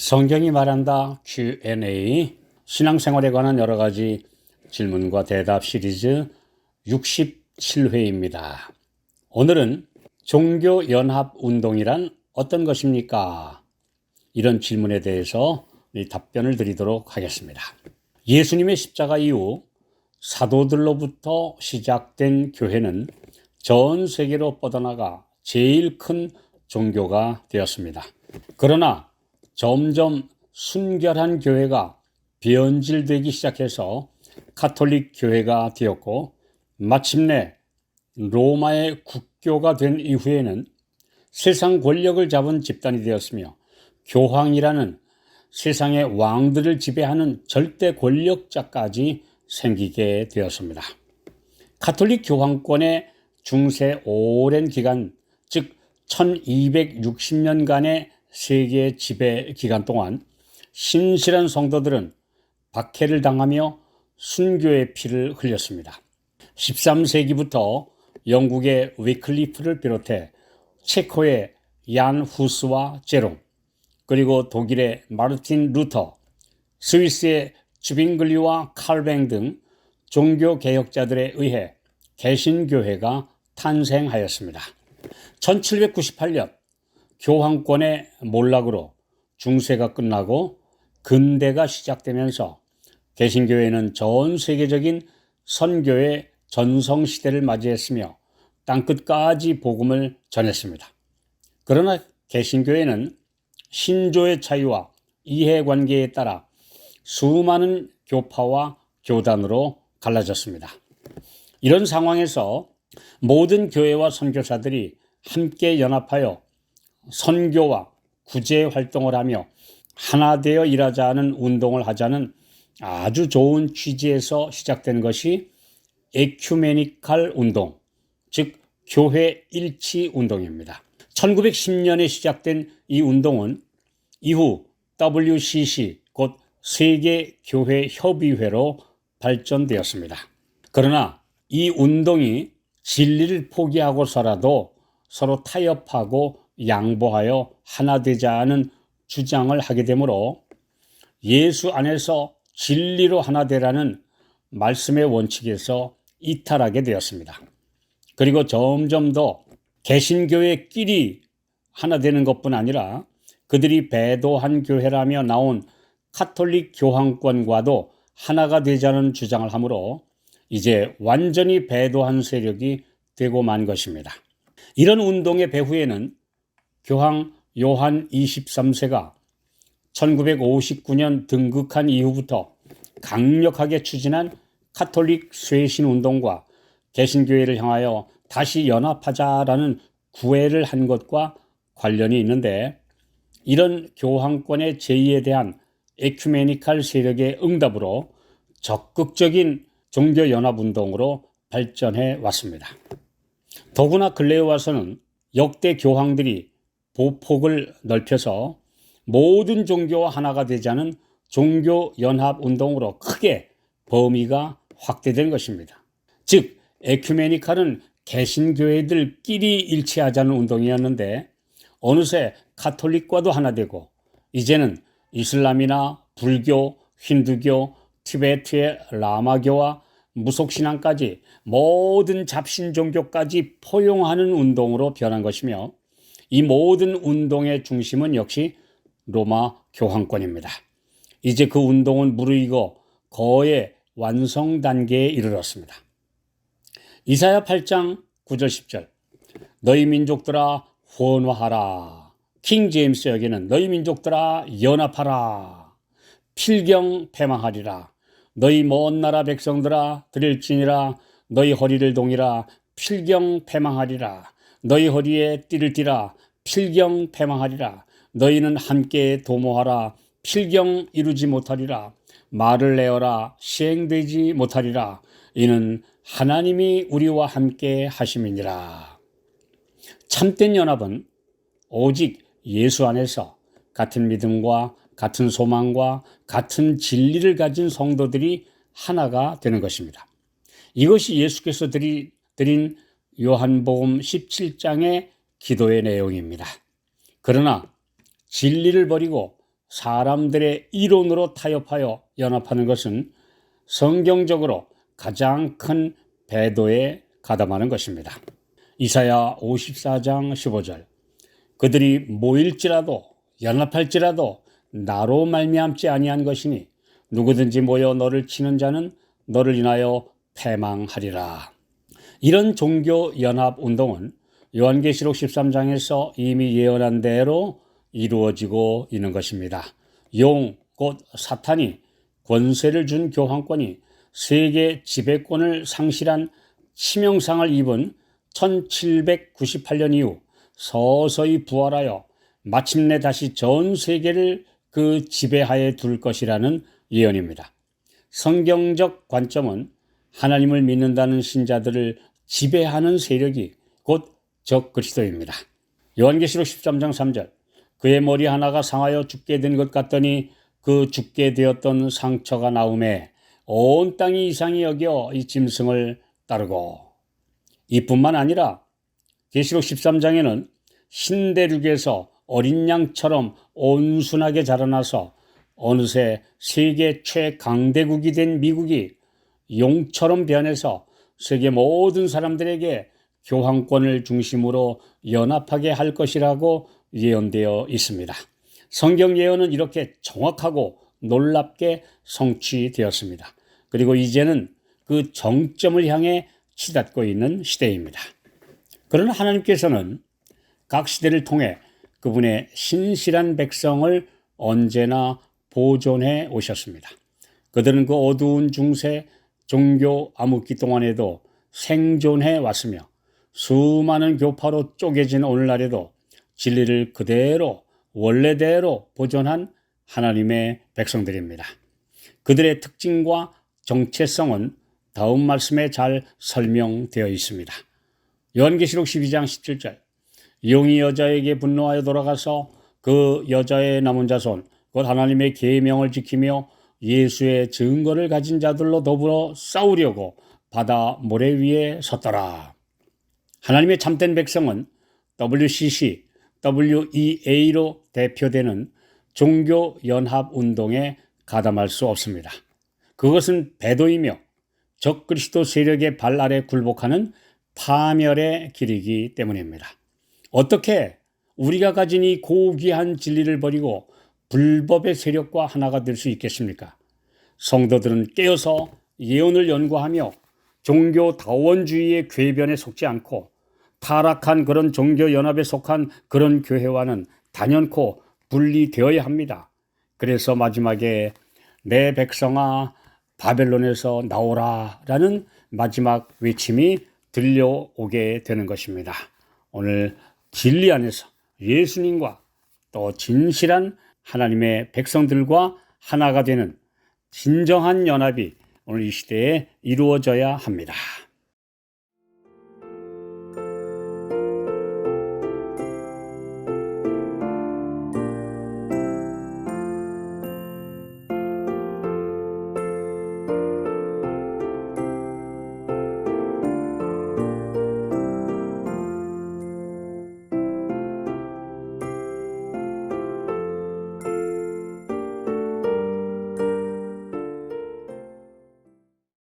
성경이 말한다 Q&A, 신앙생활에 관한 여러 가지 질문과 대답 시리즈 67회입니다. 오늘은 종교연합운동이란 어떤 것입니까? 이런 질문에 대해서 답변을 드리도록 하겠습니다. 예수님의 십자가 이후 사도들로부터 시작된 교회는 전 세계로 뻗어나가 제일 큰 종교가 되었습니다. 그러나 점점 순결한 교회가 변질되기 시작해서 가톨릭 교회가 되었고, 마침내 로마의 국교가 된 이후에는 세상 권력을 잡은 집단이 되었으며, 교황이라는 세상의 왕들을 지배하는 절대 권력자까지 생기게 되었습니다. 가톨릭 교황권의 중세 오랜 기간, 즉 1260년간의 세계 지배 기간 동안 신실한 성도들은 박해를 당하며 순교의 피를 흘렸습니다. 13세기부터 영국의 위클리프를 비롯해 체코의 얀 후스와 제롬, 그리고 독일의 마르틴 루터, 스위스의 쥐빙글리와 칼뱅 등 종교개혁자들에 의해 개신교회가 탄생하였습니다. 1798년 교황권의 몰락으로 중세가 끝나고 근대가 시작되면서 개신교회는 전 세계적인 선교의 전성시대를 맞이했으며 땅끝까지 복음을 전했습니다. 그러나 개신교회는 신조의 차이와 이해관계에 따라 수많은 교파와 교단으로 갈라졌습니다. 이런 상황에서 모든 교회와 선교사들이 함께 연합하여 선교와 구제 활동을 하며 하나 되어 일하자는 운동을 하자는 아주 좋은 취지에서 시작된 것이 에큐메니칼 운동, 즉 교회 일치 운동입니다. 1910년에 시작된 이 운동은 이후 WCC, 곧 세계교회협의회로 발전되었습니다. 그러나 이 운동이 진리를 포기하고서라도 서로 타협하고 양보하여 하나 되자는 주장을 하게 되므로 예수 안에서 진리로 하나 되라는 말씀의 원칙에서 이탈하게 되었습니다. 그리고 점점 더 개신교회끼리 하나 되는 것뿐 아니라 그들이 배도한 교회라며 나온 가톨릭 교황권과도 하나가 되자는 주장을 하므로 이제 완전히 배도한 세력이 되고 만 것입니다. 이런 운동의 배후에는 교황 요한 23세가 1959년 등극한 이후부터 강력하게 추진한 가톨릭 쇄신 운동과 개신교회를 향하여 다시 연합하자라는 구애를 한 것과 관련이 있는데, 이런 교황권의 제의에 대한 에큐메니칼 세력의 응답으로 적극적인 종교연합운동으로 발전해 왔습니다. 더구나 근래에 와서는 역대 교황들이 보폭을 넓혀서 모든 종교와 하나가 되자는 종교연합운동으로 크게 범위가 확대된 것입니다. 즉, 에큐메니칼은 개신교회들끼리 일치하자는 운동이었는데 어느새 가톨릭과도 하나 되고 이제는 이슬람이나 불교, 힌두교, 티베트의 라마교와 무속신앙까지 모든 잡신 종교까지 포용하는 운동으로 변한 것이며, 이 모든 운동의 중심은 역시 로마 교황권입니다. 이제 그 운동은 무르익어 거의 완성 단계에 이르렀습니다. 이사야 8장 9절 10절, 너희 민족들아 혼화하라. 킹 제임스 여기는 너희 민족들아 연합하라. 필경 패망하리라. 너희 먼 나라 백성들아 들을지니라. 너희 허리를 동이라. 필경 패망하리라. 너희 허리에 띠를 띠라. 필경 패망하리라. 너희는 함께 도모하라. 필경 이루지 못하리라. 말을 내어라. 시행되지 못하리라. 이는 하나님이 우리와 함께 하심이니라. 참된 연합은 오직 예수 안에서 같은 믿음과 같은 소망과 같은 진리를 가진 성도들이 하나가 되는 것입니다. 이것이 예수께서 드린 요한복음 17장의 기도의 내용입니다. 그러나 진리를 버리고 사람들의 이론으로 타협하여 연합하는 것은 성경적으로 가장 큰 배도에 가담하는 것입니다. 이사야 54장 15절 그들이 모일지라도 연합할지라도 나로 말미암지 아니한 것이니 누구든지 모여 너를 치는 자는 너를 인하여 패망하리라. 이런 종교 연합 운동은 요한계시록 13장에서 이미 예언한 대로 이루어지고 있는 것입니다. 용, 곧 사탄이 권세를 준 교황권이 세계 지배권을 상실한 치명상을 입은 1798년 이후 서서히 부활하여 마침내 다시 전 세계를 그 지배하에 둘 것이라는 예언입니다. 성경적 관점은 하나님을 믿는다는 신자들을 지배하는 세력이 곧 적그리스도입니다. 요한계시록 13장 3절 그의 머리 하나가 상하여 죽게 된 것 같더니 그 죽게 되었던 상처가 나오매 온 땅이 이상히 여겨 이 짐승을 따르고 이뿐만 아니라 계시록 13장에는 신대륙에서 어린 양처럼 온순하게 자라나서 어느새 세계 최강대국이 된 미국이 용처럼 변해서 세계 모든 사람들에게 교황권을 중심으로 연합하게 할 것이라고 예언되어 있습니다. 성경 예언은 이렇게 정확하고 놀랍게 성취되었습니다. 그리고 이제는 그 정점을 향해 치닫고 있는 시대입니다. 그러나 하나님께서는 각 시대를 통해 그분의 신실한 백성을 언제나 보존해 오셨습니다. 그들은 그 어두운 중세 종교 암흑기 동안에도 생존해 왔으며 수많은 교파로 쪼개진 오늘날에도 진리를 그대로 원래대로 보존한 하나님의 백성들입니다. 그들의 특징과 정체성은 다음 말씀에 잘 설명되어 있습니다. 요한계시록 12장 17절 용이 여자에게 분노하여 돌아가서 그 여자의 남은 자손 곧 하나님의 계명을 지키며 예수의 증거를 가진 자들로 더불어 싸우려고 바다 모래 위에 섰더라. 하나님의 참된 백성은 WCC, WEA로 대표되는 종교연합운동에 가담할 수 없습니다. 그것은 배도이며 적그리스도 세력의 발 아래 굴복하는 파멸의 길이기 때문입니다. 어떻게 우리가 가진 이 고귀한 진리를 버리고 불법의 세력과 하나가 될 수 있겠습니까? 성도들은 깨어서 예언을 연구하며 종교다원주의의 궤변에 속지 않고 타락한 그런 종교연합에 속한 그런 교회와는 단연코 분리되어야 합니다. 그래서 마지막에 내 백성아 바벨론에서 나오라 라는 마지막 외침이 들려오게 되는 것입니다. 오늘 진리 안에서 예수님과 또 진실한 하나님의 백성들과 하나가 되는 진정한 연합이 오늘 이 시대에 이루어져야 합니다.